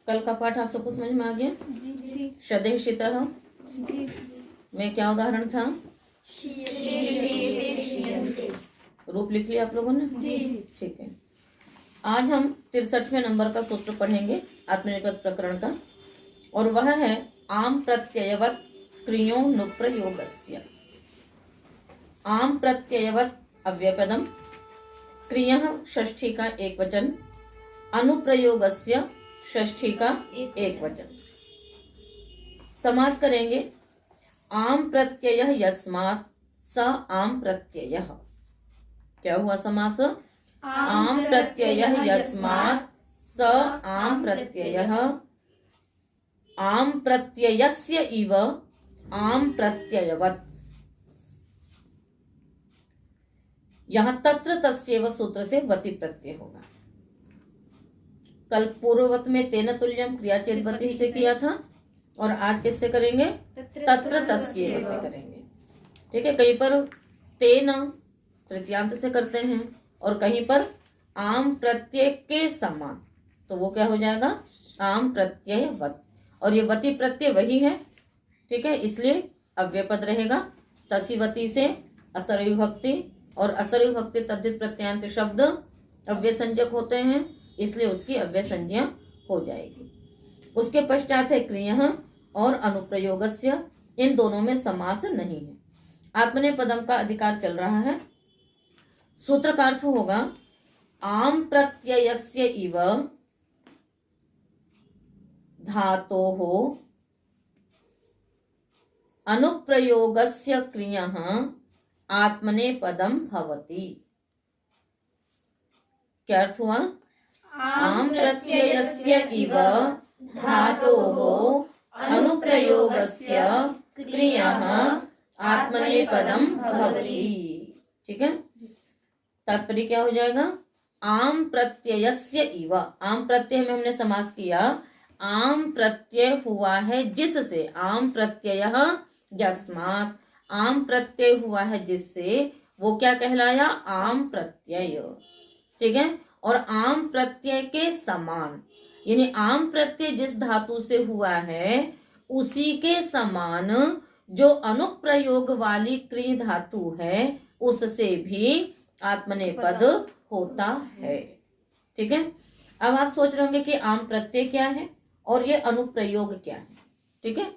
कल का पाठ आप सबको समझ में आ गया? जी जी शदैशितः जी में क्या उदाहरण था? रूप लिख लिया आप लोगों ने? जी ठीक है। आज हम 63वें नंबर का सूत्र पढ़ेंगे आत्मनिपद प्रकरण का, और वह है आम प्रत्ययवत क्रियोनुप्रयोगस्य। आम प्रत्ययवत अव्ययपदम, क्रियः षष्ठी का एक वचन, अनुप्रयोगस्य षष्ठी का एक वचन। समास करेंगे। आम प्रत्ययः यस्मात् स आम प्रत्ययः। क्या हुआ समास? आम प्रत्ययः यस्मात् स आम प्रत्ययः, आम प्रत्ययस्य इव आम प्रत्ययवत्। यहाँ तत्र तस्यैव सूत्र से वति प्रत्यय होगा। कल पूर्ववत में तेन तुल्यम क्रियाचेदवती से किया था, और आज किससे करेंगे? तत्र तस्यैव से करेंगे। ठीक है। कहीं पर तेन तृतीयांत से करते हैं और कहीं पर आम प्रत्यय के समान, तो वो क्या हो जाएगा? आम प्रत्ययवत्। और ये वति प्रत्यय वही है। ठीक है। इसलिए अव्यय पद रहेगा। तसीवती से असर विभक्ति, और असर विभक्ति तद्धित प्रत्यांत शब्द अव्यय संज्ञक होते हैं, इसलिए उसकी अव्यय संज्ञा हो जाएगी। उसके पश्चात है क्रियः और अनुप्रयोगस्य। इन दोनों में समास नहीं है। आत्मनेपदम का अधिकार चल रहा है। सूत्र का अर्थ होगा आम प्रत्ययस्य इव धातोः अनुप्रयोगस्य क्रियः आत्मनेपदम भवति। क्या अर्थ हुआ? आम प्रत्ययस्य इव धातोः अनुप्रयोगस्य क्रियः आत्मनेपदम भवति। ठीक है। तात्पर्य क्या हो जाएगा? आम प्रत्ययस्य इव। आम प्रत्यय में हमने समास किया। आम प्रत्यय हुआ है जिससे, आम प्रत्ययः यस्मात्, आम प्रत्यय हुआ है जिससे, वो क्या कहलाया? आम प्रत्यय। ठीक है। और आम प्रत्यय के समान, यानी आम प्रत्यय जिस धातु से हुआ है उसी के समान जो अनुप्रयोग वाली क्रिय धातु है उससे भी आत्मनेपद होता है। ठीक है। अब आप सोच रहे होंगे कि आम प्रत्यय क्या है और ये अनुप्रयोग क्या है। ठीक है।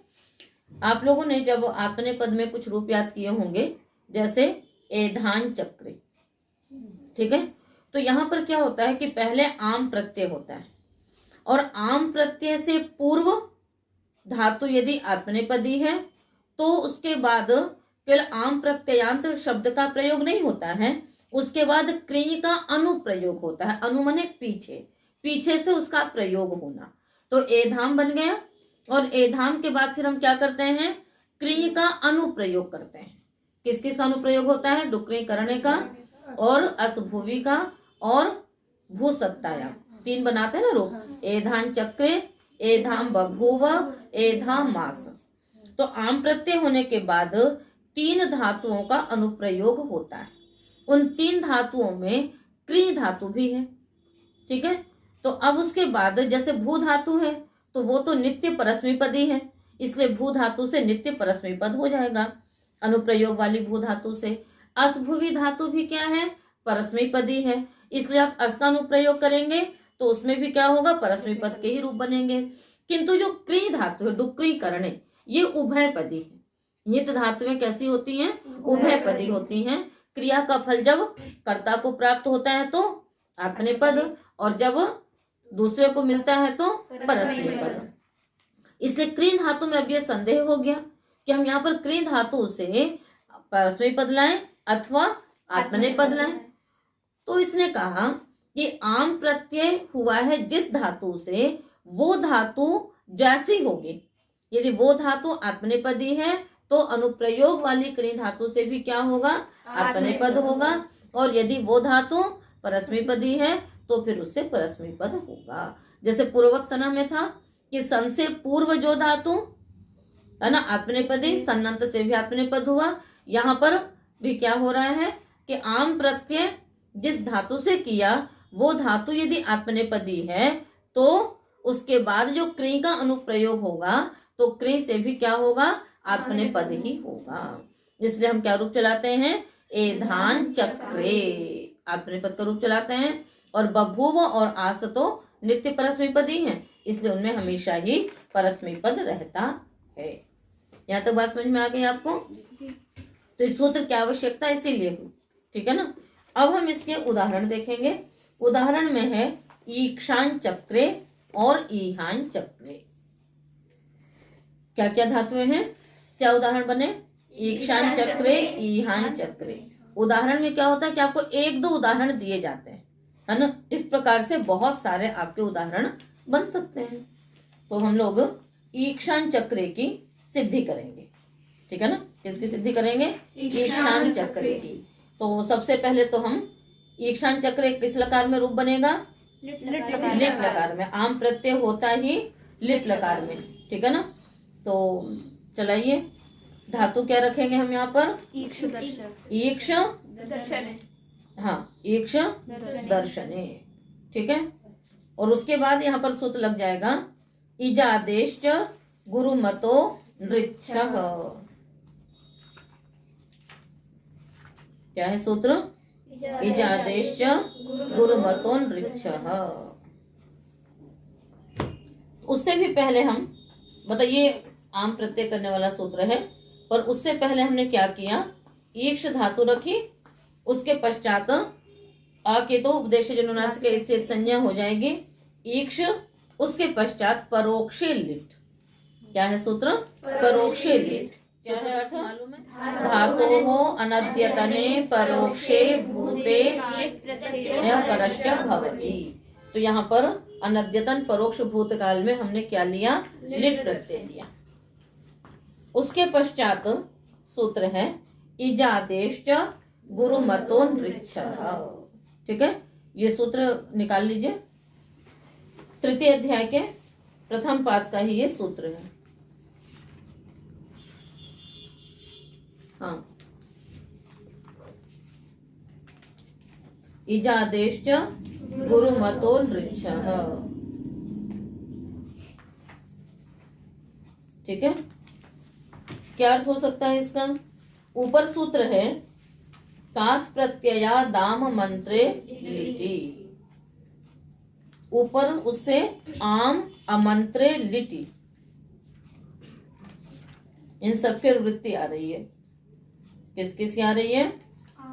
आप लोगों ने जब आत्मनेपद में कुछ रूप याद किए होंगे, जैसे एधान चक्रे। ठीक है। तो यहाँ पर क्या होता है कि पहले आम प्रत्यय होता है, और आम प्रत्यय से पूर्व धातु यदि आत्मनेपदी है तो उसके बाद फिर आम प्रत्ययांत शब्द का प्रयोग नहीं होता है। उसके बाद क्रिय का अनुप्रयोग होता है। अनु माने पीछे, पीछे से उसका प्रयोग होना। तो एधाम बन गया, और एधाम के बाद फिर हम क्या करते हैं? क्रिय का अनुप्रयोग करते हैं। किस किस का अनुप्रयोग होता है? डुक्री करने का, और असभुवी का, और भूसत्ताया। तीन बनाते हैं ना रूप। एधान चक्रे, एधाम बभूव, एधाम मास। तो आम प्रत्यय होने के बाद तीन धातुओं का अनुप्रयोग होता है। उन तीन धातुओं में क्रिय धातु भी है। ठीक है। तो अब उसके बाद जैसे भू धातु है तो वो तो नित्य परस्मैपदी है, इसलिए भू धातु से नित्य परस्मैपद हो जाएगा अनुप्रयोग वाली भू धातु से। असभुवी धातु भी क्या है? परस्मैपदी है, इसलिए आप अस का अनुप्रयोग करेंगे तो उसमें भी क्या होगा? परस्मैपद के ही रूप बनेंगे। किंतु जो क्रिय धातु है डुक्री करणे, ये उभयपदी है। नित्य धातुएं कैसी होती हैं? उभयपदी होती हैं। क्रिया का फल जब कर्ता को प्राप्त होता है तो आत्मनेपद, और जब दूसरे को मिलता है तो परस्मैपद। इसलिए क्रिय धातु में अब ये संदेह हो गया कि हम यहाँ पर क्रिय धातु से परस्मैपद लाएं अथवा आत्मनेपद लाएं। तो इसने कहा कि आम प्रत्यय हुआ है जिस धातु से, वो धातु जैसी होगी, यदि वो धातु आत्मनेपदी है तो अनुप्रयोग वाली क्रिय धातु से भी क्या होगा? आत्मनेपद होगा। और यदि वो धातु परस्मैपदी है तो फिर उससे परस्मैपद होगा। जैसे पूर्वक सना में था कि सन से पूर्व जो धातु है ना आत्मनेपदी, सन्नंत से भी आत्मनेपद हुआ। यहाँ पर भी क्या हो रहा है कि आम प्रत्यय जिस धातु से किया वो धातु यदि आत्मनेपदी है तो उसके बाद जो क्री का अनुप्रयोग होगा तो क्री से भी क्या होगा, आत्मनेपद ही होगा। इसलिए हम क्या रूप चलाते हैं, एधान चक्रे, आत्मनेपद का रूप चलाते हैं। और बभूव और आस तो नित्य परस्मैपदी हैं, इसलिए उनमें हमेशा ही परस्मैपद रहता है। यहाँ तक बात समझ में आ गई आपको? तो इस सूत्र की आवश्यकता इसीलिए हुई, ठीक है ना। अब हम इसके उदाहरण देखेंगे। उदाहरण में है ईक्षान चक्रे और ईहान चक्रे। क्या क्या धातुएं हैं, क्या उदाहरण बने, ईक्षान चक्रे, ईहान चक्रे। उदाहरण में क्या होता है कि आपको एक दो उदाहरण दिए जाते हैं, है ना। इस प्रकार से बहुत सारे आपके उदाहरण बन सकते हैं। तो हम लोग ईक्षान चक्रे की सिद्धि करेंगे, ठीक है ना। किसकी सिद्धि करेंगे, ईक्षान चक्रे की। तो सबसे पहले तो हम ईक्षान चक्र किस लकार में रूप बनेगा, लिट लकार में। आम प्रत्यय होता ही लिट लकार में, ठीक है ना। तो चलाइए, धातु क्या रखेंगे हम यहाँ पर, ईक्ष दर्शने, हाँ ईक्ष दर्शने, ठीक है। और उसके बाद यहाँ पर सूत्र लग जाएगा इजादेश गुरुमतो नृच्छः। क्या है सूत्र, इजादेश गुरुमतो नृच्छः। उससे भी पहले हम बताइए, आम प्रत्यय करने वाला सूत्र है, पर उससे पहले हमने क्या किया, ईक्ष धातु रखी, उसके पश्चात आके तो उपदेश जनुनासिक के संज्ञा हो जाएगी ईक्ष, उसके पश्चात परोक्षे लिट। क्या है सूत्र, परोक्षे लिट। क्या है अर्थ मालूम है, धातो हो अनद्यतने परोक्षे भूते यह परश्च भवति। तो यहाँ पर अनद्यतन परोक्ष भूतकाल में हमने क्या लिया, लिट प्रत्यय लिया। उसके पश्चात सूत्र है इजादेश गुरुमतो नृच्छः, ठीक है। ये सूत्र निकाल लीजिए, तृतीय अध्याय के प्रथम पाद का ही ये सूत्र है। हाँ, इजादेश गुरुमतो नृच्छः, ठीक है। क्या अर्थ हो सकता है इसका, ऊपर सूत्र है कास प्रत्यया दाम मंत्रे लिटि, ऊपर उससे आम अमंत्रे लिटि, इन सबकी वृत्ति आ रही है। किस किस की आ रही है,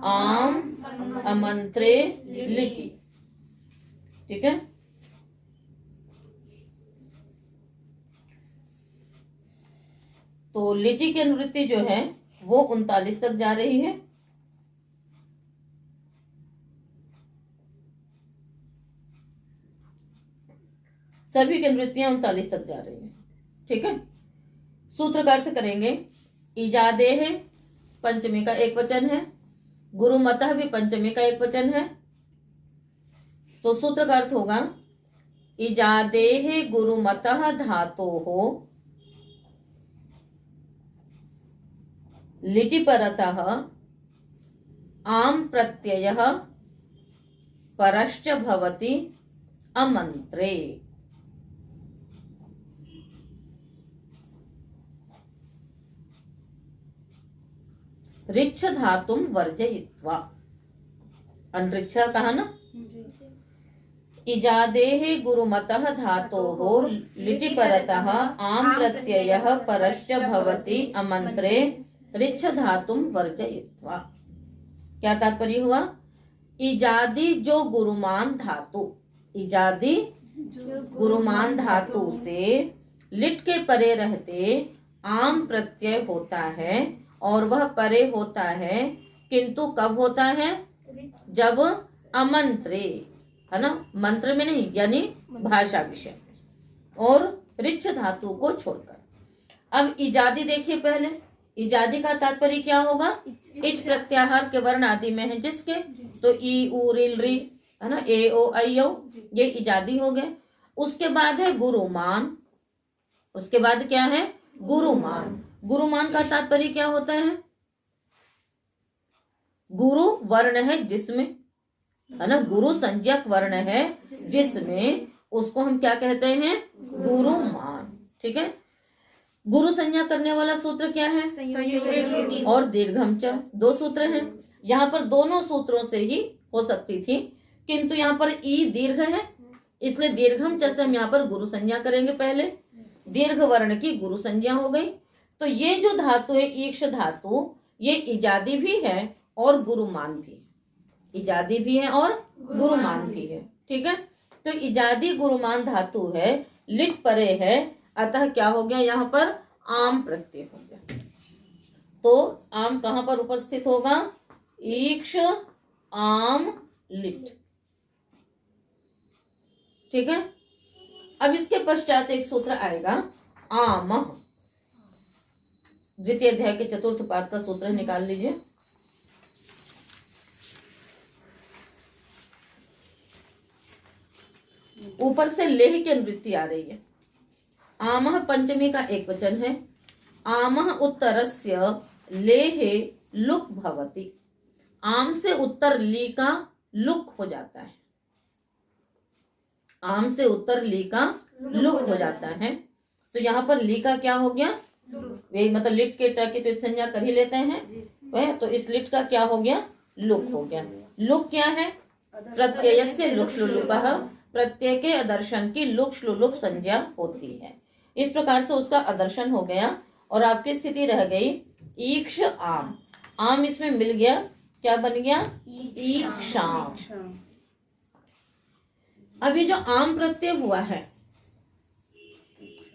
आम अमंत्रे लिटि, ठीक है। तो लिटि की अनुवृत्ति जो है वो 39 तक जा रही है। सभी की अनुवृत्तियां 39 तक जा रही है, ठीक है। सूत्र का अर्थ करेंगे, इजादेह पंचमी का एक वचन है, गुरुमतः भी पंचमी का एक वचन है। तो सूत्र का अर्थ होगा इजादेह गुरुमतः धातोः लिटि परतः आम प्रत्ययः परश्च भवति अमंत्रे। ऋच्छ धातुम वर्जयित्वा, अनृच्छ कहा ना। इजादेह गुरुमतः धातोः लिटि परतः आम प्रत्ययः परश्च भवति अमंत्रे ऋच्छ धातुम वर्जयित्वा। क्या तात्पर्य हुआ, इजादी जो गुरुमान धातु, इजादी गुरुमान धातु से लिट के परे रहते आम प्रत्यय होता है, और वह परे होता है, किंतु कब होता है, जब अमंत्रे, है ना, मंत्र में नहीं, यानी भाषा विषय, और ऋच्छ धातु को छोड़कर। अब इजादी देखिए, पहले इजादी का तात्पर्य क्या होगा, इच प्रत्याहार के वर्ण आदि में है जिसके, तो ई उ रिल री, है ना, ए ओ आई ओ, ये इजादी हो गए। उसके बाद है गुरुमान, उसके बाद क्या है, गुरुमान। गुरुमान का तात्पर्य क्या होता है, गुरु वर्ण है जिसमें, है ना, गुरु संज्ञक वर्ण है जिसमें उसको हम क्या कहते हैं? गुरुमान। ठीक है, गुरु संज्ञा करने वाला सूत्र क्या है? और दीर्घम च, दो सूत्र हैं। यहाँ पर दोनों सूत्रों से ही हो सकती थी, किंतु यहाँ पर ई दीर्घ है, इसलिए दीर्घम च से हम यहाँ पर गुरु संज्ञा करेंगे। पहले दीर्घ वर्ण की गुरु संज्ञा हो गई। तो ये जो धातु है ईक्ष धातु, ये इजादी भी है और गुरुमान भी है। इजादी भी है और गुरुमान भी है। ठीक है, तो इजादी गुरुमान धातु है, लिट परे है, अतः क्या हो गया? यहाँ पर आम प्रत्यय हो गया। तो आम कहां पर उपस्थित होगा? ईक्ष आम लिट। ठीक है, अब इसके पश्चात एक सूत्र आएगा आम। द्वितीय अध्याय के चतुर्थ पाद का सूत्र निकाल लीजिए। ऊपर से लेह की अनुवृत्ति आ रही है। आमः पंचमी का एक वचन है। आमः उत्तरस्य लेहे लुक भवति। आम से उत्तर ली का लुक हो जाता है। आम से उत्तर ली का लुक हो जाता है। तो यहाँ पर ली का क्या हो गया? वही मतलब लिट के ट की तो संज्ञा कर ही लेते हैं वह, तो इस लिट का क्या हो गया? लुक हो गया। लुक क्या है? प्रत्यय से लुक श्लुलुपः, प्रत्यय के अदर्शन की लुक श्लुलुप संज्ञा होती है। इस प्रकार से उसका अदर्शन हो गया और आपकी स्थिति रह गई ईक्ष आम। आम इसमें मिल गया, क्या बन गया? ईक्षाम। अब ये जो आम प्रत्यय हुआ है,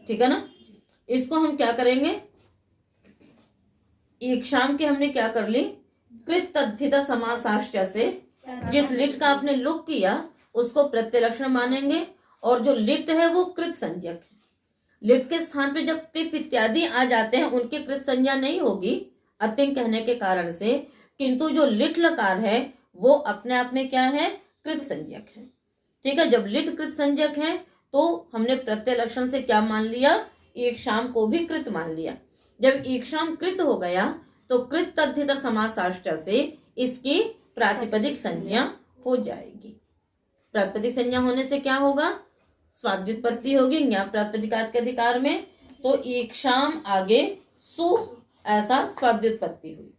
ठीक है ना, इसको हम क्या करेंगे? ईक्षाम की हमने क्या कर ली? कृत तद्धित समासाष्ट्य से जिस लिट का आपने लुक किया उसको प्रत्यय लक्षण मानेंगे, और जो लिट है वो कृत संज्ञक है। लिट के स्थान पे जब टिप इत्यादि आ जाते हैं उनकी कृत संज्ञा नहीं होगी अतिंग कहने के कारण से, किंतु जो लिट लकार है वो अपने आप में क्या है? कृत संज्ञक है। ठीक है, जब लिट कृत संज्ञक है तो हमने प्रत्यय लक्षण से क्या मान लिया? ईक्षाम को भी कृत मान लिया। जब ईक्षाम कृत हो गया तो कृत तद्धित समासाष्ट्य से इसकी प्रातिपदिक संज्ञा हो जाएगी। प्रातिपदिक संज्ञा होने से क्या होगा? स्वाद्युत्पत्ति होगी ज्ञा प्रातिपदिकात के अधिकार में, तो ईक्षाम आगे सु ऐसा स्वाद्युत्पत्ति हुई।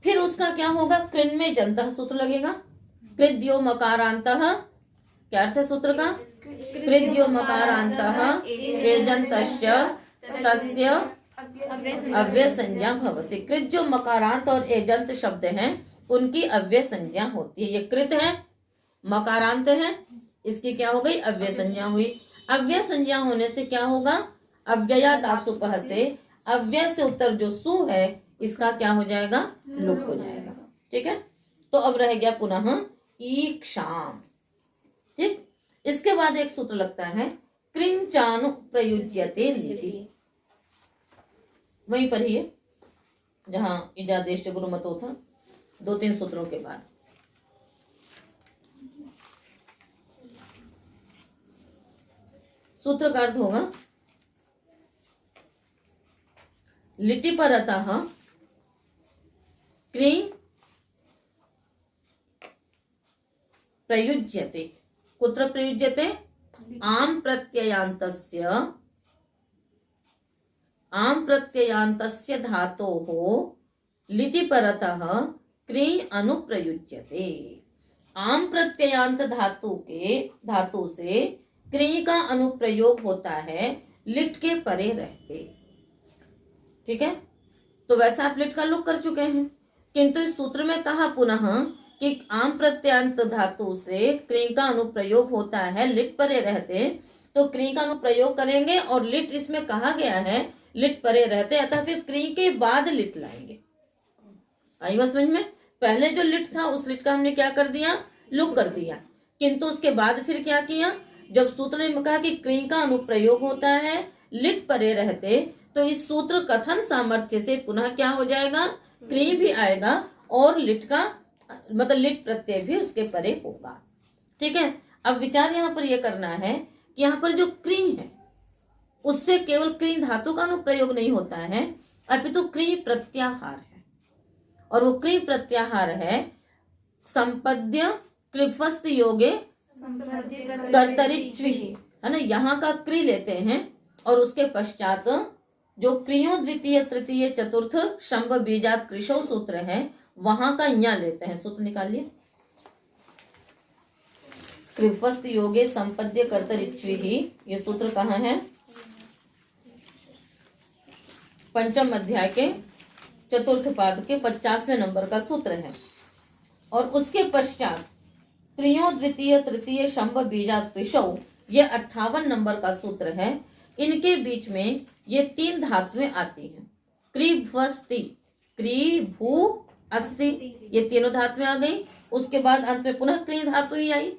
फिर उसका क्या होगा? कृन में जंतः सूत्र लगेगा। कृद्यो मकारांतः, क्या अर्थ है सूत्र का? कृद्यो मकारांतः एजन्तस्य तस्य अव्यय संज्ञा भवति। कृत जो मकारांत और एजंत शब्द हैं उनकी अव्यय संज्ञा होती है। ये कृत है, मकारांत है, इसकी क्या हो गई? अव्यय संज्ञा हुई। अव्यय संज्ञा होने से क्या होगा? अव्ययात आसुपः से अव्यय से उत्तर जो सु है इसका क्या हो जाएगा? लुक हो जाएगा। ठीक है, तो अब रह गया पुनः ईक्षाम। ठीक, इसके बाद एक सूत्र लगता है कृंचानु प्रयुज्यते लिटि। वहीं पर ही है जहां इजादेश गुरुमतो था, 2-3 सूत्रों के बाद। सूत्र का अर्थ होगा लिटि परतः क्री प्रयुज्यते। कुत्र प्रयुज्यते? आम प्रत्ययान्तस्य धातोः लिटि परतः क्री अनुप्रयुज्यते। आम प्रत्ययांत धातु से क्री का अनुप्रयोग होता है लिट के परे रहते। ठीक है, तो वैसा आप लिट का लुक कर चुके हैं, किंतु इस सूत्र में कहा पुनः कि आम प्रत्यांत धातु से क्री का अनुप्रयोग होता है लिट परे रहते, तो क्री का अनुप्रयोग करेंगे और लिट इसमें कहा गया है लिट परे रहते, अतः फिर क्री के बाद लिट लाएंगे। आई बात समझ में? पहले जो लिट था उस लिट का हमने क्या कर दिया? लुक कर दिया, किंतु उसके बाद फिर क्या किया? जब सूत्र में कहा कि क्री का अनुप्रयोग होता है लिट परे रहते, तो इस सूत्र कथन सामर्थ्य से पुनः क्या हो जाएगा? क्री भी आएगा और लिट का मतलब लिट प्रत्यय भी उसके परे होगा। ठीक है, अब विचार यहाँ पर यह करना है कि यहाँ पर जो क्री है उससे केवल क्री धातु का अनुप्रयोग नहीं होता है, अपितु क्री प्रत्याहार है, और वो क्री प्रत्याहार है संपद्य कृपस्थ योगे कर्तरिच्वी, है ना, यहाँ का क्री लेते हैं और उसके पश्चात जो क्रियो द्वितीय तृतीय चतुर्थ शंभ बीजात कृशो सूत्र है वहां का यहाँ लेते हैं। सूत्र निकालिए। कृपस्थ योगे संपद्य कर्तरिच्वी ही, ये सूत्र कहाँ है? पंचम अध्याय के चतुर्थ पाद के 50वें नंबर का सूत्र है। और उसके पश्चात क्रियो द्वितीय तृतीय शंभ बीजात कृशो, ये 58 नंबर का सूत्र है। इनके बीच में ये 3 धातुएं आती हैं। क्रीभस्ति, क्री भू अस्ति, ये तीनों धातुएं आ गई। उसके बाद अंत में पुनः क्री धातु ही आई।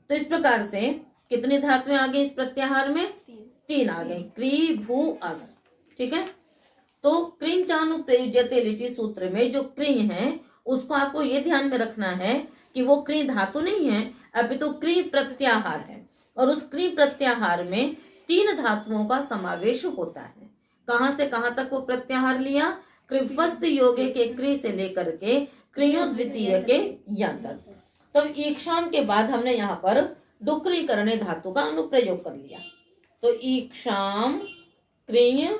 तो इस प्रकार से कितनी धातुएं आ गई इस प्रत्याहार में? 3 आ गई। क्री भू अस, ठीक है। तो क्रिं चानु प्रयुज्यते लिटि सूत्र में जो क्री है उसको आपको ये ध्यान में रखना है कि वो क्री धातु नहीं है, अभी तो क्री प्रत्याहार है। और उस क्री प्रत्याहार में 3 धातुओं का समावेश होता है। कहां से कहां तक वो प्रत्याहार लिया? कृपस्थ योगे के क्री से लेकर के क्रियो द्वितीय के यं तक। तब ईक्षाम के बाद हमने यहाँ पर डुक्री करने धातु का अनुप्रयोग कर लिया। तो ईक्षाम क्रिय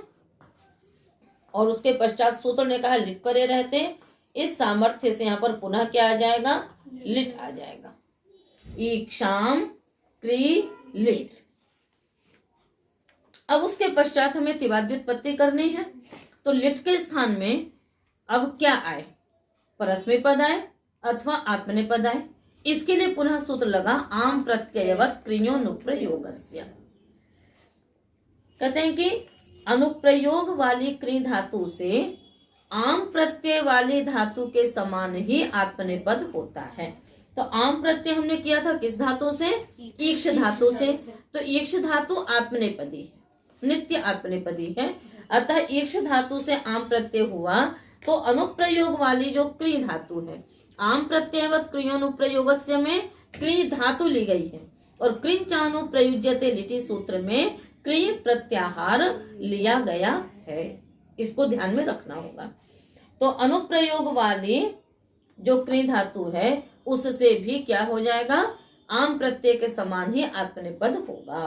और उसके पश्चात सूत्र ने कहा लिट परे रहते। इस सामर्थ्य से यहाँ पर पुनः क्या आ जाएगा? लिट आ जाएगा। ईक्षाम क्री लिट। अब उसके पश्चात हमें तिवाद्युत्पत्ति करनी है। तो लिट के स्थान में अब क्या आए? परस्मै पद आए अथवा आत्मनेपद आए। इसके लिए पुनः सूत्र लगा आम प्रत्ययवत क्रियोनुप्रयोगस्य। कहते हैं कि अनुप्रयोग वाली क्री धातु से आम प्रत्यय वाली धातु के समान ही आत्मनेपद होता है। तो आम प्रत्यय हमने किया था किस धातु से? ईक्ष धातु से। तो ईक्ष धातु आत्मनेपदी है, नित्य आत्मनेपदी है। अतः ईक्ष धातु से आम प्रत्यय हुआ। तो अनुप्रयोग वाली जो क्री धातु है, आम प्रत्ययवत क्रियोनुप्रयोगस्य में क्री धातु ली गई है और क्रिंचानु प्रयुज्यते लिटि सूत्र में क्री प्रत्याहार लिया गया है। इसको ध्यान में रखना होगा। तो अनुप्रयोग वाली जो क्री धातु है उससे भी क्या हो जाएगा? आम प्रत्यय के समान ही आत्मनेपद होगा।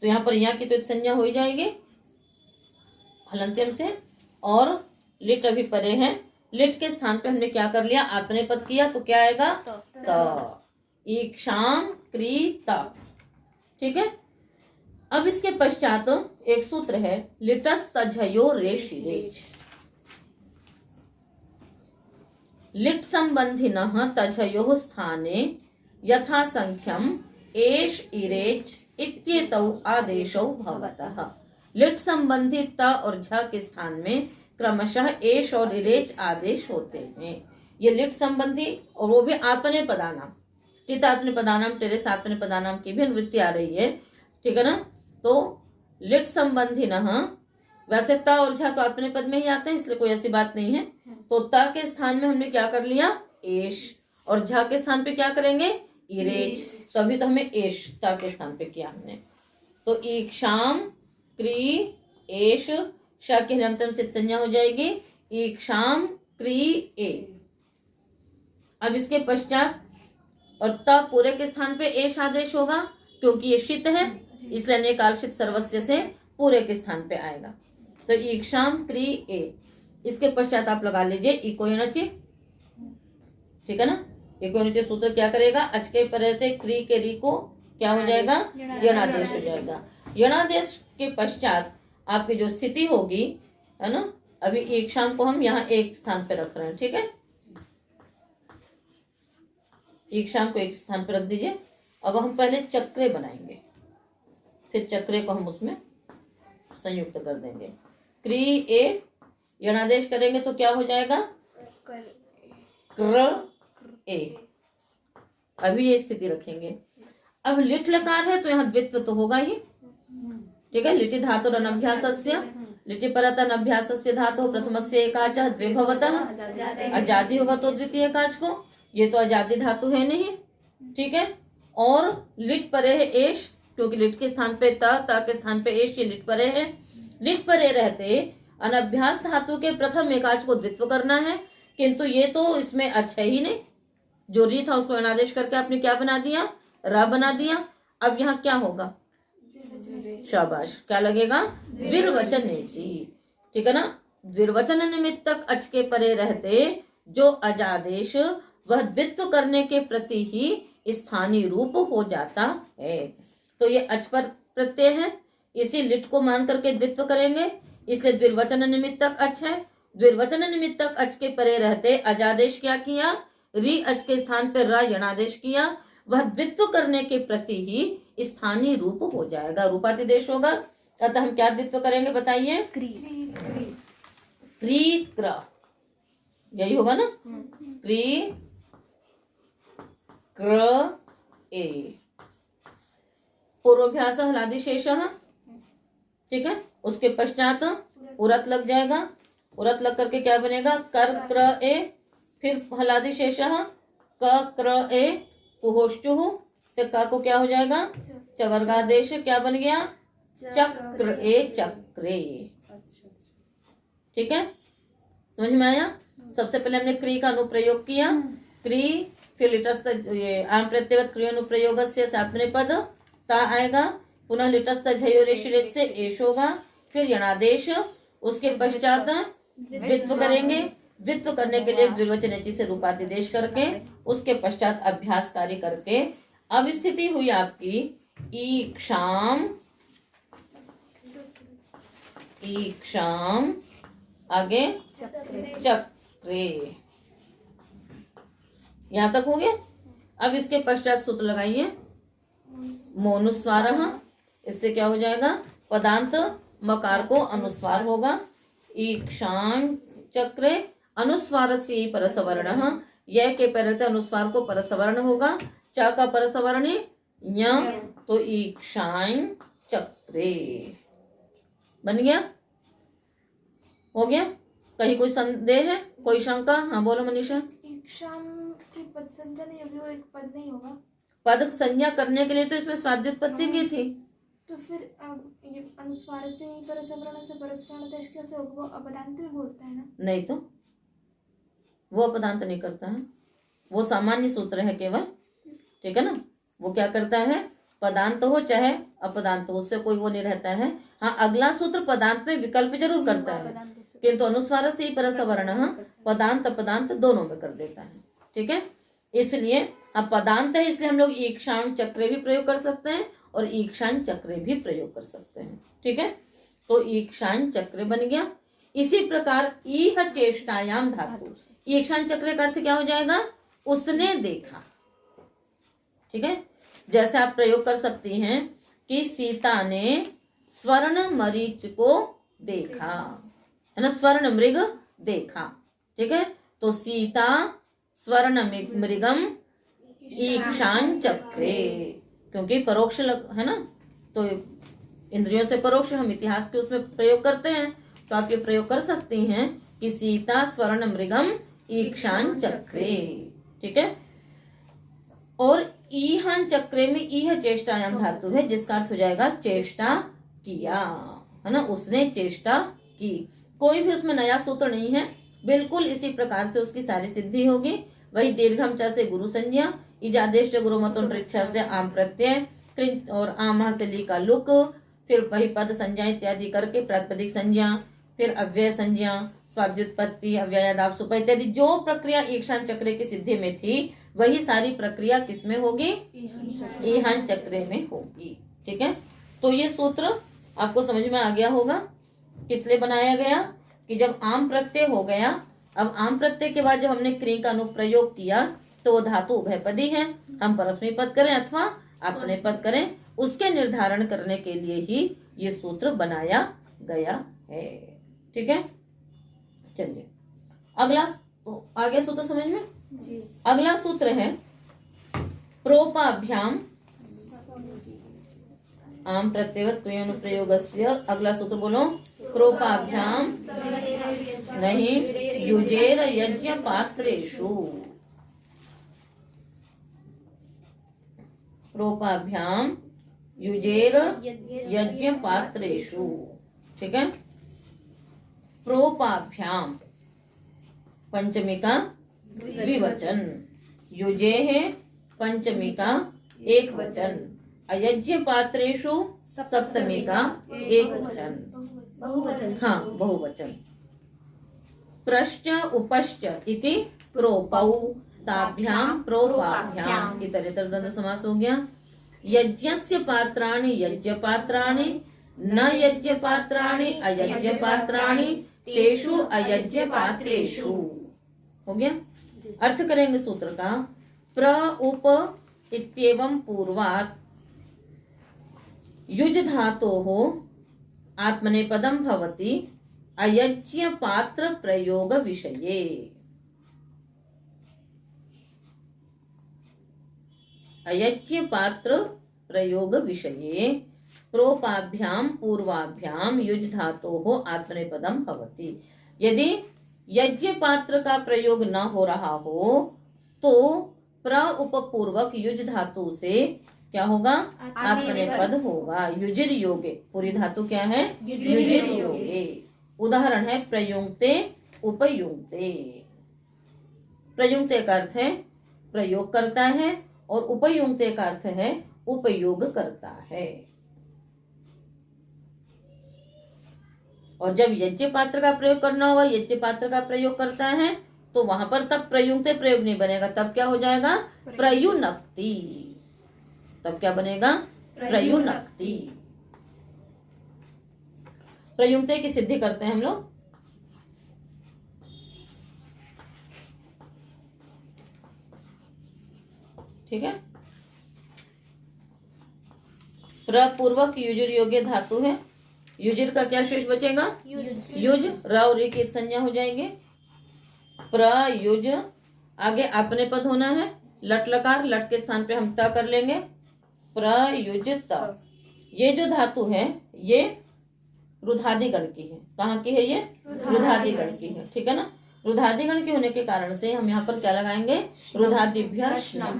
तो यहाँ पर यहाँ की तो संज्ञा हो ही जाएगी हलंत्यम से। और लिट अभी परे है। लिट के स्थान पे हमने क्या कर लिया? आत्मनेपद किया। तो क्या आएगा? त। ईक्षाम क्री त, ठीक है। अब इसके पश्चात एक सूत्र है लिटस तझयो रेश रेच। लिट संबंधिनः तझयोः स्थाने यथा संख्यम एष इरेच इत्येतौ आदेशौ भवतः। लिट संबंधी त और झ के स्थान में क्रमशः एष और इरेच आदेश होते हैं। ये लिट संबंधी और वो भी आत्मनेपदानाम, टित आत्मनेपदानाम टेरेस आत्मनेपदानाम की भी अनुवृत्ति आ रही है, ठीक है ना। तो लिट संबंधिनः, वैसे त और झ तो आत्मनेपद में ही आते हैं इसलिए कोई ऐसी बात नहीं है। तो त के स्थान में हमने क्या कर लिया? एश। और झ के स्थान पे क्या करेंगे? इरेच। तो अभी तो हमें एश त के स्थान पे किया हमने। तो ईक्षाम क्री एश, श की हलंतम से संज्ञा हो जाएगी ईक्षाम क्री ए। अब इसके पश्चात और त पूरे के स्थान पे एश आदेश होगा क्योंकि ये शित है इसलिए नेकालशित सर्वस्य से पूरे के स्थान पे आएगा। तो ईक्षाम क्री ए। इसके पश्चात आप लगा लीजिए इको यणचि, ठीक है ना। इको यणचि सूत्र क्या करेगा? अच के पर रहते क्री के री को क्या हो जाएगा? यणादेश हो जाएगा। यणादेश के पश्चात आपकी जो स्थिति होगी, है ना, अभी ईक्षाम को हम यहाँ एक स्थान पे रख रहे हैं, ठीक है। ईक्षाम को एक स्थान पे रख दीजिए। अब हम पहले चक्रे बनाएंगे, फिर चक्रे को हम उसमें संयुक्त कर देंगे। क्री ए यणादेश करेंगे तो क्या हो जाएगा? क्र ए। अभी ये स्थिति रखेंगे। अब लिट लकार है तो यहाँ द्वित्व तो होगा ही, ठीक है। लिटि धातु अनभ्यासस्य, लिटि परत अनभ्यासस्य धातु प्रथमस्य एकाच द्वे भवतः। अजादि होगा तो द्वितीय एकाच को, ये तो अजादि धातु है नहीं, ठीक है। और लिट परे है एश क्योंकि लिट के स्थान पे त के स्थान पे एश, ये लिट परे है। लिट परे रहते अनभ्यास धातु के प्रथम एकाच को द्वित्व करना है, किंतु ये तो इसमें अच है ही नहीं। जो री था उसको अनादेश करके आपने क्या बना दिया? र बना दिया। अब यहाँ क्या होगा, शाबाश, क्या लगेगा, द्विर्वचन नेति। ठीक है ना, द्विर्वचन निमित्तक अच के परे रहते जो अजादेश वह द्वित्व करने के प्रति ही स्थानीय रूप हो जाता है। तो ये अच पर प्रत्यय है, इसी लिट को मान करके द्वित्व करेंगे, इसलिए द्विर्वचन निमित्तक अच है। द्विर्वचन निमित्तक अच के परे रहते अजादेश क्या किया, री अच के स्थान पर र यणादेश किया, वह द्वित्व करने के प्रति ही स्थानीय रूप हो जाएगा, रूपातिदेश होगा। अतः हम क्या द्वित्व करेंगे बताइए, क्री क्र, यही होगा ना, क्री क्र ए। पूर्वाभ्यास हलादि शेष, ठीक है, उसके पश्चात उरत लग जाएगा, उरत लग करके क्या बनेगा, कर क्र ए, फिर हलादि शेष क क्र ए, कुहोष्टुः से का को क्या हो जाएगा, चवर्गादेश, क्या बन गया, चक्र ए चक्रे। ठीक है, समझ में आया। सबसे पहले हमने क्री का अनुप्रयोग किया, क्री, फिर लिटस्थ ये आम प्रत्यवत क्रिय अनुप्रयोग से सातवें पद ता आएगा, पुनः लिटस्थ झयोरेश से एश होगा, फिर यणादेश, उसके पश्चात द्वित्व करेंगे, द्वित्व करने के लिए द्विर्वचन से रूपातिदेश करके उसके पश्चात अभ्यास कार्य करके अब स्थिति हुई आपकी ईक्षाम, ईक्षाम आगे चक्रे, यहां तक हो गया। अब इसके पश्चात सूत्र लगाइए, मोनुस्वार, इससे क्या हो जाएगा, पदांत मकार को अनुस्वार होगा, ईक्षां चक्रे, अनुस्वार से परसवर्ण, यह के पहले अनुस्वार को परसवर्ण होगा, च का परसवर्ण य, तो ईक्षां चक्रे बन गया, हो गया। कहीं कोई संदेह है, कोई शंका? हाँ बोलो मनीषा। ईक्षाम की पद संज्ञा नहीं होगी, वो एक पद नहीं होगा। पद संज्ञा करने के लिए तो इसमें स्वाद्युत्पत्ति की थी, तो फिर ये अनुस्वार से ही परसवर्ण से परस्वर्ण देश कैसे होगा, वो अपदांत में बोलता है ना। नहीं तो वो अपदांत नहीं करता है, वो सामान्य सूत्र है केवल, ठीक है ना। वो क्या करता है, पदांत हो चाहे अपदांत हो, उससे कोई वो नहीं रहता है। हाँ, अगला सूत्र पदांत में विकल्प जरूर करता है, किंतु अनुस्वार से ही परसवर्ण पदांत अपदांत दोनों में कर देता है, ठीक है। इसलिए अब पदांत है, इसलिए हम लोग ईक्षाण चक्रे भी प्रयोग कर सकते हैं और ईक्षाण चक्रे भी प्रयोग कर सकते हैं, ठीक है। तो ईक्षाण चक्र बन गया। इसी प्रकार ईह चेष्टायाम धातु, ईक्षाण चक्र का अर्थ क्या हो जाएगा, उसने देखा, ठीक है। जैसे आप प्रयोग कर सकती हैं कि सीता ने स्वर्ण मरीच को देखा, है ना, स्वर्ण मृग देखा, ठीक है। तो सीता स्वर्ण मृगम ईक्षाण चक्रे, क्योंकि परोक्ष है ना, तो इंद्रियों से परोक्ष हम इतिहास के उसमें प्रयोग करते हैं, तो आप ये प्रयोग कर सकती हैं कि सीता स्वर्ण मृगम ईक्षाण चक्रे, ठीक है। और ईहान चक्रे में ईह चेष्टायाम धातु है, जिसका अर्थ हो जाएगा चेष्टा किया, है ना, उसने चेष्टा की। कोई भी उसमें नया सूत्र नहीं है, बिल्कुल इसी प्रकार से उसकी सारी सिद्धि होगी। वही दीर्घम च से गुरु संज्ञा, इजादेश गुरु मतोन्ट्रिच्छा से आम प्रत्यय और आम से ली का लुक, फिर वही पद संज्ञा इत्यादि करके प्रातिपदिक संज्ञा, फिर अव्यय संज्ञा, स्वाद्युत्पत्ति, अव्ययादाप सुपा इत्यादि जो प्रक्रिया ईक्षाण चक्र की सिद्धि में थी, वही सारी प्रक्रिया किसमें होगी, ईहान चक्र में होगी, ठीक है। तो ये सूत्र आपको समझ में आ गया होगा किस लिए बनाया गया, कि जब आम प्रत्यय हो गया, अब आम प्रत्यय के बाद जब हमने क्री का अनुप्रयोग किया तो वो धातु उभयपदी है, हम परस्मै पद करें अथवा अपने पद करें, उसके निर्धारण करने के लिए ही ये सूत्र बनाया गया है, ठीक है। चलिए अगला, आगे सूत्र समझ में जी। अगला सूत्र है प्रोपाभ्याम आम प्रत्यवत क्रियानुप्रयोगस्य, अगला सूत्र बोलो, प्रोपाभ्याम नहीं युजेर यज्ञ पात्रेषु, प्रोपाभ्याम युजेर यज्ञ पात्रेषु, ठीक है। प्रोपाभ्याम पंचमी का द्विवचन, युजे है पंचमी का एक वचन। अयज्य पात्रेषु सप्तमी का एक वचन, बहुवचन। हाँ बहुवचन। प्रश्च उपश्च इति प्रोपौ ताभ्याम प्रोपाभ्याम इतरेतर द्वंद्व समास हो गया। यज्ञस्य पात्राणि यज्ञ पात्राणि न यज्ञ पात्राणि अयज्ञ पात्राणि तेषु अयज्ञ पात्रेषु। हो गया। अर्थ करेंगे सूत्र का। प्र उप इत्येवं पूर्वात् युज धातोः आत्मनेपदं भवति अयज्य पात्र प्रयोग विषये। अयज्य पात्र प्रयोग विषये प्रोपाभ्याम पूर्वाभ्याम युज धातोः आत्मनेपदम भवति। यदि यज्ञ पात्र का प्रयोग न हो रहा हो तो प्र उपपूर्वक युज धातु से क्या होगा? आत्मनेपद होगा। युजिर योगे, पूरी धातु क्या है? युजिर योगे। उदाहरण है प्रयुंक्ते उपयुंक्ते। प्रयुंक्ते का अर्थ है प्रयोग करता है और उपयुंक्ते का अर्थ है उपयोग करता है। और जब यज्ञ पात्र का प्रयोग करना होगा, यज्ञ पात्र का प्रयोग करता है तो वहां पर तब प्रयुंक्ते प्रयोग नहीं बनेगा, तब क्या हो जाएगा? प्रयुनक्ति। तब क्या बनेगा? प्रयुनक्ति। प्रयुंक्ते की सिद्धि करते हैं हम लोग। ठीक है। प्रपूर्वक युजिर योग्य धातु है। युजिर का क्या शेष बचेगा? युज। र और री की संज्ञा हो जाएंगे। प्रयुज, आगे अपने पद होना है। लट लकार, लट के स्थान पे हम त कर लेंगे। प्रयुजित। ये जो धातु है ये रुधादिगण की है। कहाँ की है ये? रुधादिगण की है। ठीक है ना। रुधादिगण के होने के कारण से हम यहाँ पर क्या लगाएंगे? रुधादिभ्य श्नम।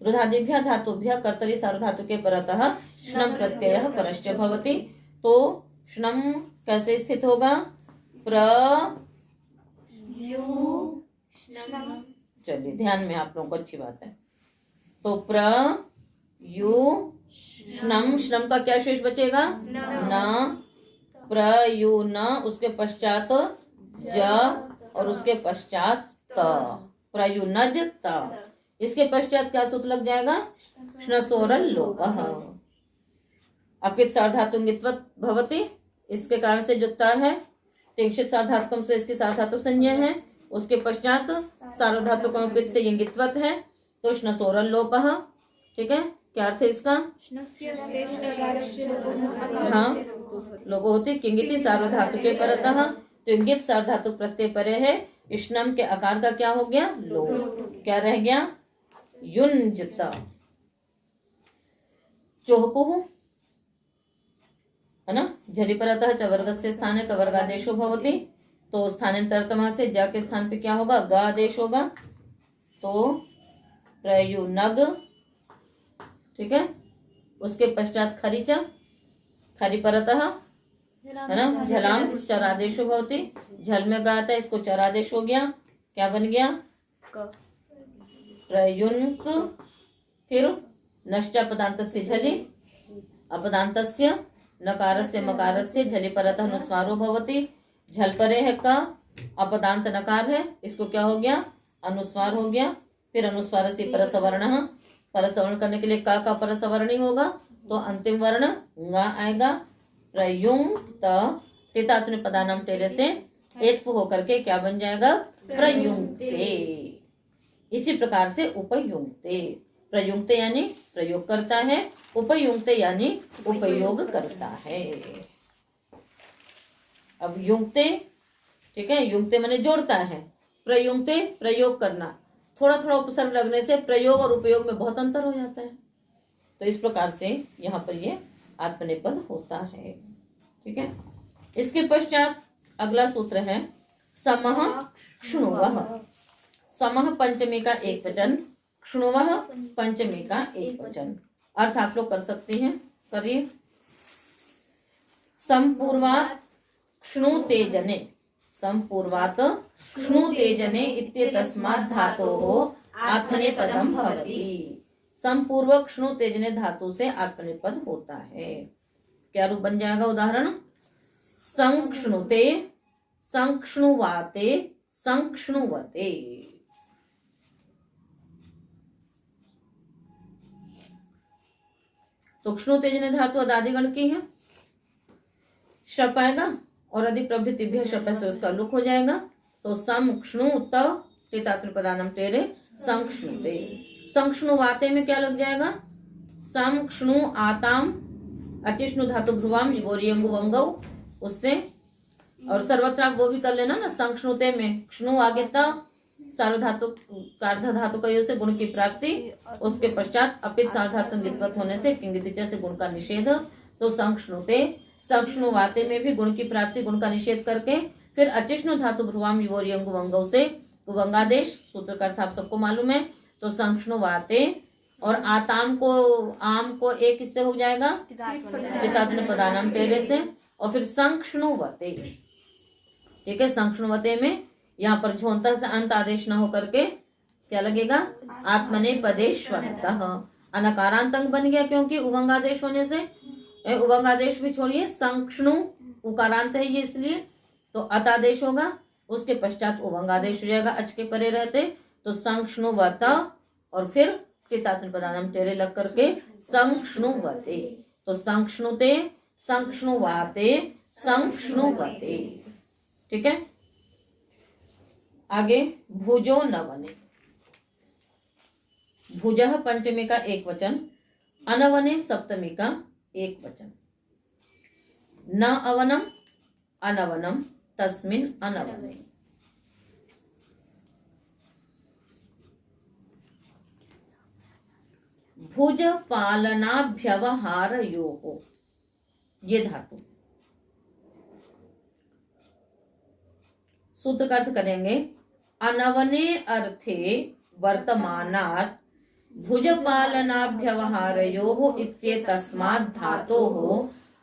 रुधादिभ्य धातुभ्य कर्तरी सार्वधातु के परतः श्नम प्रत्यय परश्च भवति। तो श्नम कैसे स्थित होगा? चलिए ध्यान में, आप लोगों को अच्छी बात है। तो यु श्नम, श्नम का क्या शेष बचेगा? न। प्रयु न, उसके पश्चात ज और उसके पश्चात त। प्रयुनज त। इसके पश्चात क्या सूत्र लग जाएगा? श्नसोरल लोपः। अपित सार्वधातुंगित्वत् भवति। इसके कारण से जो त है तिंशित सार्वधातुकम से इसकी सार्वधातुक संज्ञा है। उसके पश्चात सार्वधातुकम अपित से यंगित्वत् है तो श्नसोरल लोपः। ठीक है। क्या अर्थ है इसका? हाँ, लोप होती किंगिति सार्वधातु के परतः। तो इंगित सार्वधातुक प्रत्यय परे है। इष्णम के आकार का क्या हो गया? लोप। क्या रह गया? युंजत। चोहपुः है ना। झलि परतः च वर्गस्य स्थाने क वर्गादेशो भवति। तो स्थानांतरतम से ज के स्थान पे क्या होगा? ग आदेश होगा। तो प्रयुनग। ठीक है। उसके पश्चात खरिच, खरि परतः है ना। झलाम चरादेशो भवति। झल में गा आता है, इसको चरादेश हो गया। क्या बन गया? प्रयुनक। फिर नश्च अपदान्तस्य झलि, अपदान्तस्य नकारस्य मकारस्य झलि परतः अनुस्वारो भवति। झल परे है का, अपदांत नकार है, इसको क्या हो गया? अनुस्वार हो गया। फिर अनुस्वार से परसवर्ण, परसवर्ण करने के लिए का परसवर्णी होगा तो अंतिम वर्ण गा आएगा। प्रयुंक्त टितात्म पदानाम टेरे से एक होकर के क्या बन जाएगा? प्रयुंक्ते। इसी प्रकार से उपयुंक्ते। प्रयुंक्ते यानी प्रयोग करता है, उपयुंक्ते यानी उपयोग करता है। अब युंक्ते, ठीक है, युंक्ते माने जोड़ता है। प्रयुंक्ते प्रयोग करना। थोड़ा थोड़ा उपसर्ग लगने से प्रयोग और उपयोग में बहुत अंतर हो जाता है। तो इस प्रकार से यहाँ पर ये आत्मनेपद होता है। ठीक है। इसके पश्चात अगला सूत्र है समः क्षुणुवः। समः पंचमी का एक वचन, क्षुणुवः पंचमी का एक वचन। अर्थ आप लोग कर सकते हैं, करिए। संपूर्वात् क्षुणुतेजने, संपूर्वात् क्षुणुतेजने इत्येतस्मात् धातोः आत्मनेपदं भवति। समपूर्वक क्षणु तेजने धातु से आत्मनेपद होता है। क्या रूप बन जाएगा? उदाहरण संक्षणुते, संक्षणुवाते, संक्षणुवते। तो क्षणु तेजने धातु अदादिगण की है, शप आएगा और अधिक प्रभृति शप से उसका लुक हो जाएगा। तो सम क्षणु तव टेतात्मपदानम टेरे संक्षणुते। संक्षणुवाते में क्या लग जाएगा? सम क्षणु आताम अचिष्णु धातु भ्रुवाम योरियंगु वंगौ, उससे। और सर्वत्र आप वो भी कर लेना ना, संक्षणुते में क्षणु आगे त सार्वधातु कार्ध धातु का योग से गुण की प्राप्ति, उसके पश्चात अपित सार्वधातु विद्वत होने से किंगितिच से गुण का निषेध। तो संक्षणुते, संक्षणुवाते में भी गुण की प्राप्ति, गुण का निषेध करके फिर अचिष्णु धातु भ्रुवाम योरियंगु वंगौ से वंगादेश, सूत्र का अर्थ आप सबको मालूम है। तो संक्षणुवाते और आताम को, आम को एक किससे हो जाएगा? टितात्मपदानम टेरे से। और फिर संक्षणुवते, ठीक है। संक्षणुवते में यहाँ पर झोंता से अंत आदेश न होकर के क्या लगेगा? आत्मनेपदेष्वन्तः। अनकारांत अंग बन गया क्योंकि उवंगादेश होने से। उवंगादेश भी छोड़िए, संक्षणु उकारांत है ये, इसलिए तो अतादेश होगा, उसके पश्चात उवंगादेश हो जाएगा अच के परे रहते। तो संक्षणुवत और फिर टितात्मपदानम टेरे लग करके संक्षणुवते। तो संक्षणुते, संक्षणुवाते, संक्षणुवते, ठीक है। आगे भुजो न वने, भुजः पंचमी का एक वचन, अनवने सप्तमी का एक वचन। न अवनम अनवनम तस्मिन अनवने। भुज पालनाभ्यवहारयोः, ये धातु सूत्र का अर्थ करेंगे। अनवने अर्थे वर्तमानात् भुज पालनाभ्यवहारयोः इत्येतस्मात् धातोः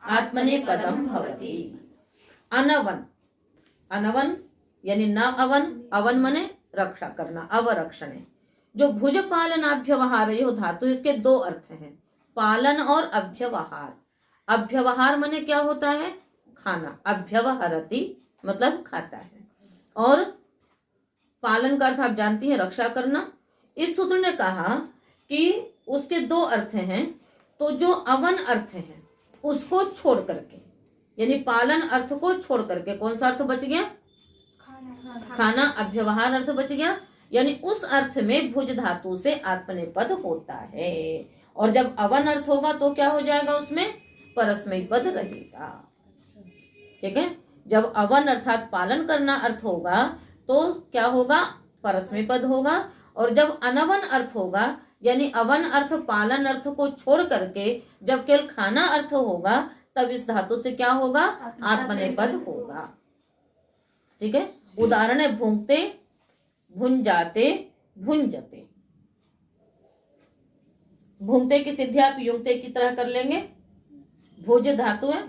आत्मनेपदं भवति। अनवन, अनवन यानी न अवन, अवन मने रक्षा करना, अवरक्षणे। जो भुज पालनाभ्यवहारयोः धातु, इसके दो अर्थ हैं, पालन और अभ्यवहार। अभ्यवहार मने क्या होता है? खाना। अभ्यवहरति मतलब खाता है। और पालन का अर्थ आप जानती हैं, रक्षा करना। इस सूत्र ने कहा कि उसके दो अर्थ हैं, तो जो अवन अर्थ है उसको छोड़ करके, यानी पालन अर्थ को छोड़ करके कौन सा अर्थ बच गया? खाना। अभ्यवहार अर्थ बच गया, यानी उस अर्थ में भुज धातु से आत्मनेपद होता है। और जब अवन अर्थ होगा तो क्या हो जाएगा? उसमें परस्मय पद रहेगा, ठीक है। जब अवन अर्थात पालन करना अर्थ होगा तो क्या होगा? परस्मय पद होगा। और जब अनवन अर्थ होगा, यानी अवन अर्थ पालन अर्थ को छोड़ करके जब केवल खाना अर्थ होगा, तब इस धातु से क्या होगा? आत्मनेपद होगा, ठीक है। उदाहरण है भूंगते, भुंजाते, भुंजते। भूंगते की सिद्धि आप युंगते की तरह कर लेंगे। भुज धातु है,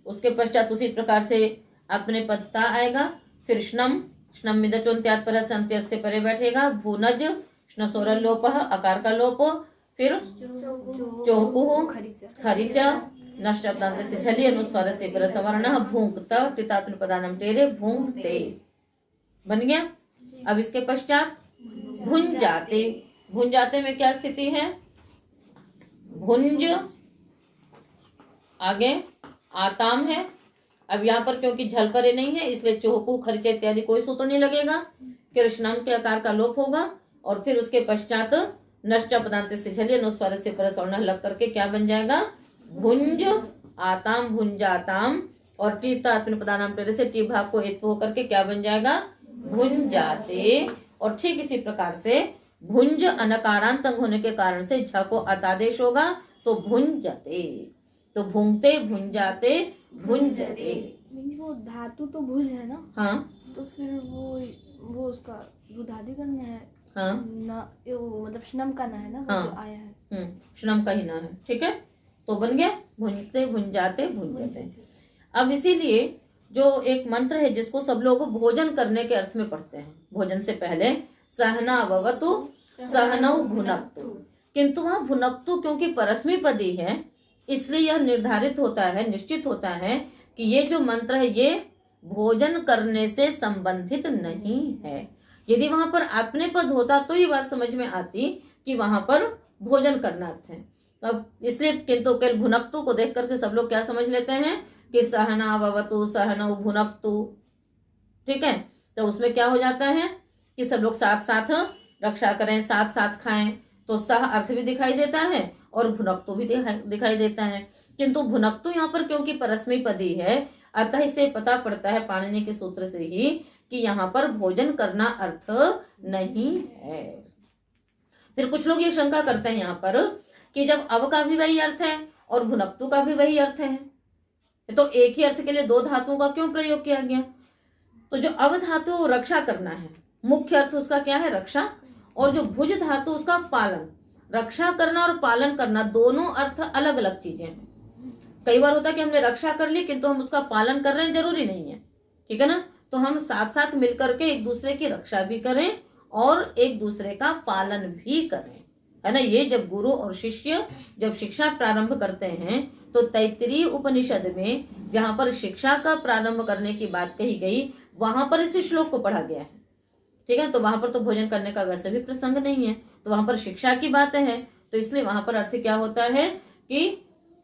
उसके पश्चात उसी प्रकार से अपने पदता आएगा। फिर स्नम, स्नम मिदचोन्त्यात् पर संत्य से परे बैठेगा। भूनज, स्नसोरल लोप, अकार का लोप। फिर चौकुह, खरिच, नष्ट अपदांत से झली, अनुस्वार से पर सवर्ण, भूंगत टितात्मपदानम टेरे भूंगते बन गया। अब इसके पश्चात भुंजाते, भुंजाते में क्या स्थिति है? भुंज आगे आताम है। अब यहाँ पर क्योंकि झल परे नहीं है इसलिए चोहकू, खर्चे इत्यादि कोई सूत्र नहीं लगेगा। कृष्णम के आकार का लोप होगा और फिर उसके पश्चात नष्ट पदांत से झलिए अनुस्वार से पर सवर्ण लग करके क्या बन जाएगा? भुंज आताम, भुंजाताम। और टीता आत्मपदानाम टेरे से टी भाग को एक होकर के क्या बन जाएगा? भुंजाते। और ठीक इसी प्रकार से भुंज अनकारांत अंग होने के कारण से झ को अतादेश होगा तो भुंजते। तो भूंगते, भुंजाते, भुंजते। वो धातु तो भुज है ना? हाँ। तो फिर वो उसका रुदादिगण में है। हाँ। ना वो मतलब श्नम का ना है ना? वो हाँ। जो आया है श्नम का ही ना है, ठीक है। तो बन गया भुंजते, भुंजाते, भुंजते। अब इसीलिए जो एक मंत्र है जिसको सब लोग भोजन करने के अर्थ में पढ़ते हैं, भोजन से पहले सहना ववतु सहनौ भुनक्तु, किंतु वहां भुनक्तु क्योंकि परस्मी पदी है, इसलिए यह निर्धारित होता है, निश्चित होता है कि ये जो मंत्र है ये भोजन करने से संबंधित नहीं है। यदि वहां पर आत्मने पद होता तो ये बात समझ में आती कि वहां पर भोजन करना अर्थ है। अब इसलिए किंतु केवल भुनक्तु को देख करके सब लोग क्या समझ लेते हैं कि सहना भवतु सहनौ भुनक्तु, ठीक है। तो उसमें क्या हो जाता है कि सब लोग साथ साथ रक्षा करें, साथ साथ खाएं, तो सह अर्थ भी दिखाई देता है और भुनक्तु भी दिखाई देता है। किंतु भुनक्तु यहाँ पर क्योंकि परस्मै पदी है, अतः इससे पता पड़ता है पाणिनि के सूत्र से ही कि यहाँ पर भोजन करना अर्थ नहीं है। फिर कुछ लोग ये शंका करते हैं यहाँ पर कि जब अव का भी वही अर्थ है और भुनक्तु का भी वही अर्थ है, तो एक ही अर्थ के लिए दो धातुओं का क्यों प्रयोग किया गया? तो जो अव धातु रक्षा करना है, मुख्य अर्थ उसका क्या है? रक्षा। और जो भुज धातु उसका पालन। रक्षा करना और पालन करना दोनों अर्थ अलग अलग चीजें हैं। कई बार होता है कि हमने रक्षा कर ली किंतु हम उसका पालन कर रहे हैं, जरूरी नहीं है, ठीक है ना। तो हम साथ साथ मिलकर के एक दूसरे की रक्षा भी करें और एक दूसरे का पालन भी करें, है ना। ये जब गुरु और शिष्य जब शिक्षा प्रारंभ करते हैं तो तैत्तिरीय उपनिषद में जहां पर शिक्षा का प्रारंभ करने की बात कही गई वहां पर इस श्लोक को पढ़ा गया है, ठीक है। तो वहां पर तो भोजन करने का वैसे भी प्रसंग नहीं है, तो वहां पर शिक्षा की बातें हैं, तो इसलिए वहां पर अर्थ क्या होता है कि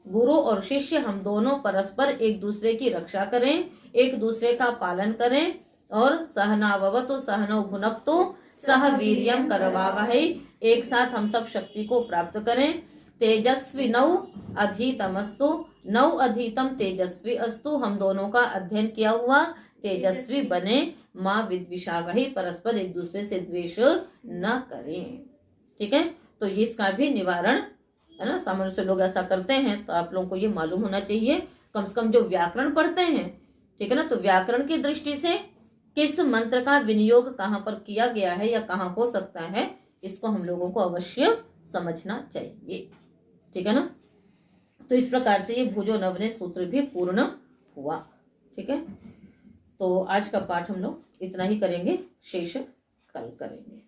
गुरु और शिष्य हम दोनों परस्पर एक दूसरे की रक्षा करें, एक दूसरे का पालन करें और सहनाववतु सहनौ भुनक्तु सह वीर्यम करवावहै, एक साथ हम सब शक्ति को प्राप्त करें। तेजस्वी नौ अधीतमस्तु, नौ अधीतम तेजस्वी अस्तु, हम दोनों का अध्ययन किया हुआ तेजस्वी बने। माँ विद्विषावहै, परस्पर एक दूसरे से द्वेष न करें, ठीक है। तो इसका भी निवारण है ना। सामान्य से लोग ऐसा करते हैं, तो आप लोगों को ये मालूम होना चाहिए, कम से कम जो व्याकरण पढ़ते हैं, ठीक है ना, तो व्याकरण की दृष्टि से किस मंत्र का विनियोग कहाँ पर किया गया है या कहाँ हो सकता है, इसको हम लोगों को अवश्य समझना चाहिए, ठीक है ना। तो इस प्रकार से ये भुजो नवने सूत्र भी पूर्ण हुआ, ठीक है। तो आज का पाठ हम लोग इतना ही करेंगे, शेष कल करेंगे।